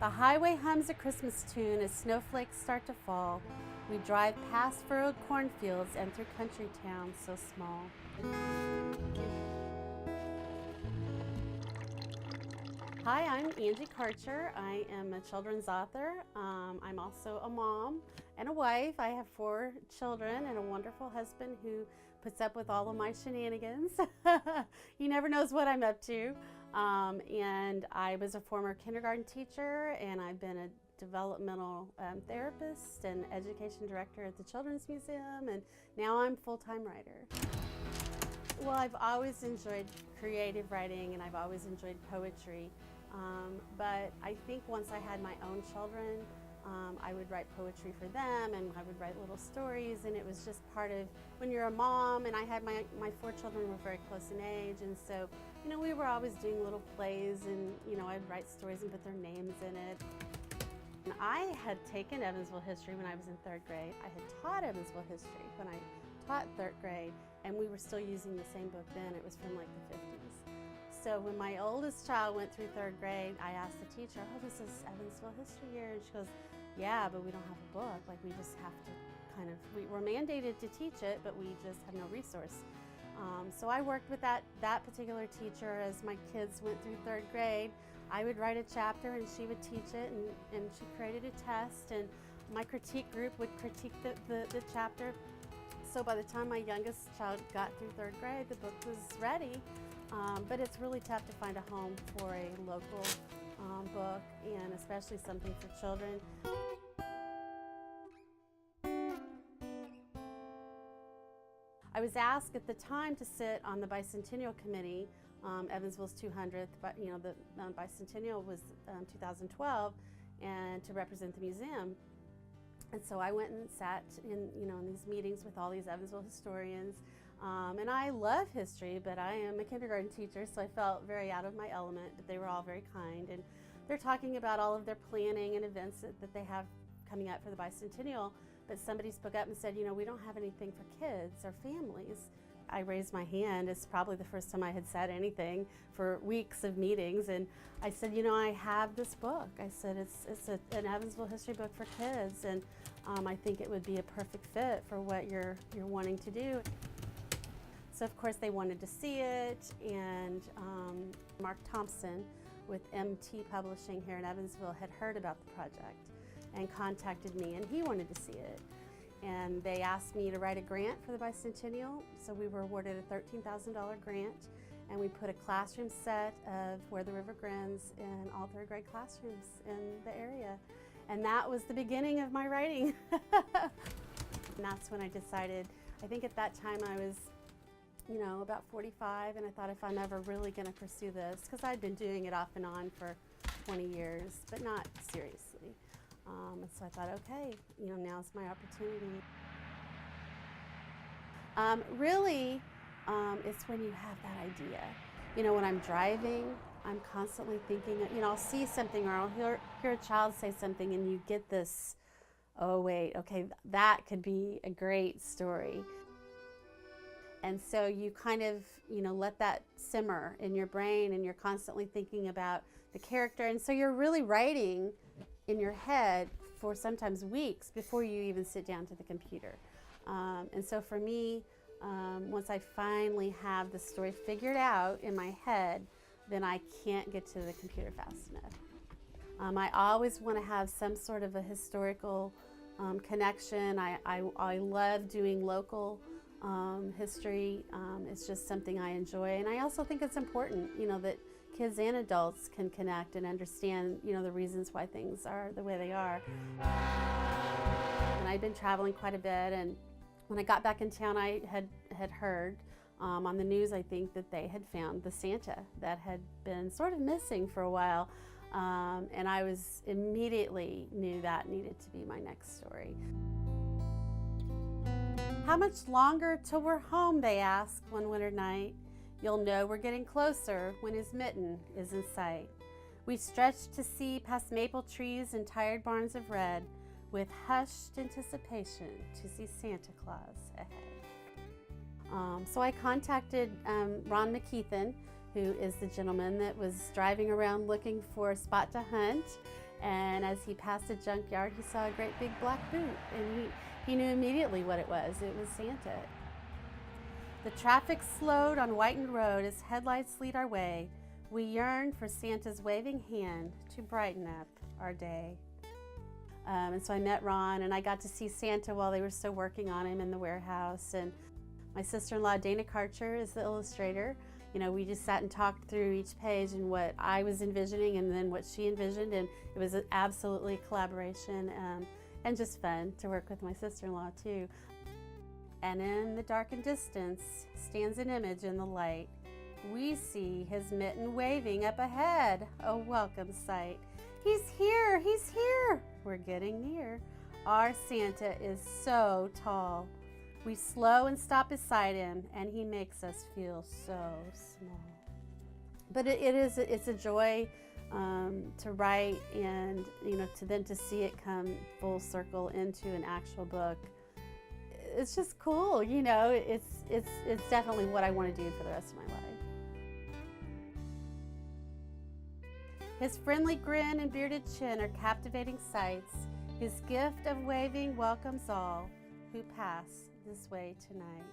The highway hums a Christmas tune as snowflakes start to fall. We drive past furrowed cornfields and through country towns so small. Hi, I'm Angie Karcher. I am a children's author. I'm also a mom and a wife. I have 4 children and a wonderful husband who puts up with all of my shenanigans. He never knows what I'm up to. And I was a former kindergarten teacher, and I've been a developmental therapist and education director at the Children's Museum, and now I'm a full-time writer. Well, I've always enjoyed creative writing, and I've always enjoyed poetry. But I think once I had my own children, I would write poetry for them, and I would write little stories, and it was just part of when you're a mom. And I had my 4 children were very close in age, and so we were always doing little plays, and I'd write stories and put their names in it. And I had taken Evansville history when I was in 3rd grade. I had taught Evansville history when I taught 3rd grade, and we were still using the same book then. It was from like the 50s. So when my oldest child went through 3rd grade, I asked the teacher, "Oh, this is Evansville history year," and she goes, "Yeah, but we don't have a book. Like, we just have to we're mandated to teach it, but we just have no resource." So I worked with that particular teacher as my kids went through 3rd grade. I would write a chapter and she would teach it, and she created a test, and my critique group would critique the chapter. So by the time my youngest child got through 3rd grade, the book was ready. But it's really tough to find a home for a local book, and especially something for children. I was asked at the time to sit on the Bicentennial Committee, Evansville's 200th, but the Bicentennial was 2012, and to represent the museum. And so I went and sat in these meetings with all these Evansville historians. And I love history, but I am a kindergarten teacher, so I felt very out of my element, but they were all very kind. And they're talking about all of their planning and events that they have coming up for the Bicentennial, but somebody spoke up and said, we don't have anything for kids or families. I raised my hand. It's probably the first time I had said anything for weeks of meetings, and I said, I have this book. I said, it's an Evansville history book for kids, and I think it would be a perfect fit for what you're wanting to do. So of course they wanted to see it, and Mark Thompson with MT Publishing here in Evansville had heard about the project and contacted me, and he wanted to see it. And they asked me to write a grant for the Bicentennial, so we were awarded a $13,000 grant, and we put a classroom set of Where the River Grins in all 3rd grade classrooms in the area. And that was the beginning of my writing. And that's when I decided, I think at that time I was about 45, and I thought, if I'm ever really going to pursue this, because I'd been doing it off and on for 20 years, but not seriously. And so I thought, okay, now's my opportunity. Really, it's when you have that idea. When I'm driving, I'm constantly thinking, I'll see something, or I'll hear a child say something, and you get this, oh wait, okay, that could be a great story. And so you kind of, let that simmer in your brain, and you're constantly thinking about the character. And so you're really writing in your head for sometimes weeks before you even sit down to the computer. And so for me, once I finally have the story figured out in my head, then I can't get to the computer fast enough. I always want to have some sort of a historical connection. I love doing local history. It's just something I enjoy, and I also think it's important, that kids and adults can connect and understand, the reasons why things are the way they are. And I'd been traveling quite a bit, and when I got back in town, I had heard on the news, I think, that they had found the Santa that had been sort of missing for a while, and I was immediately knew that needed to be my next story. "How much longer till we're home?" they asked one winter night. "You'll know we're getting closer when his mitten is in sight." We stretched to see past maple trees and tired barns of red, with hushed anticipation to see Santa Claus ahead. So I contacted Ron McKeithen, who is the gentleman that was driving around looking for a spot to hunt, And as he passed a junkyard, he saw a great big black boot, and he knew immediately what it was. It was Santa. The traffic slowed on whitened road as headlights lead our way. We yearn for Santa's waving hand to brighten up our day. And so I met Ron, and I got to see Santa while they were still working on him in the warehouse. And my sister-in-law, Dana Karcher, is the illustrator. You know, we just sat and talked through each page and what I was envisioning and then what she envisioned, and it was absolutely a collaboration and just fun to work with my sister-in-law too. And in the darkened distance stands an image in the light. We see his mitten waving up ahead, a welcome sight. He's here, he's here. We're getting near. Our Santa is so tall. We slow and stop beside him, and he makes us feel so small. But it's a joy to write, and to see it come full circle into an actual book. It's just cool, It's definitely what I want to do for the rest of my life. His friendly grin and bearded chin are captivating sights. His gift of waving welcomes all who pass this way tonight.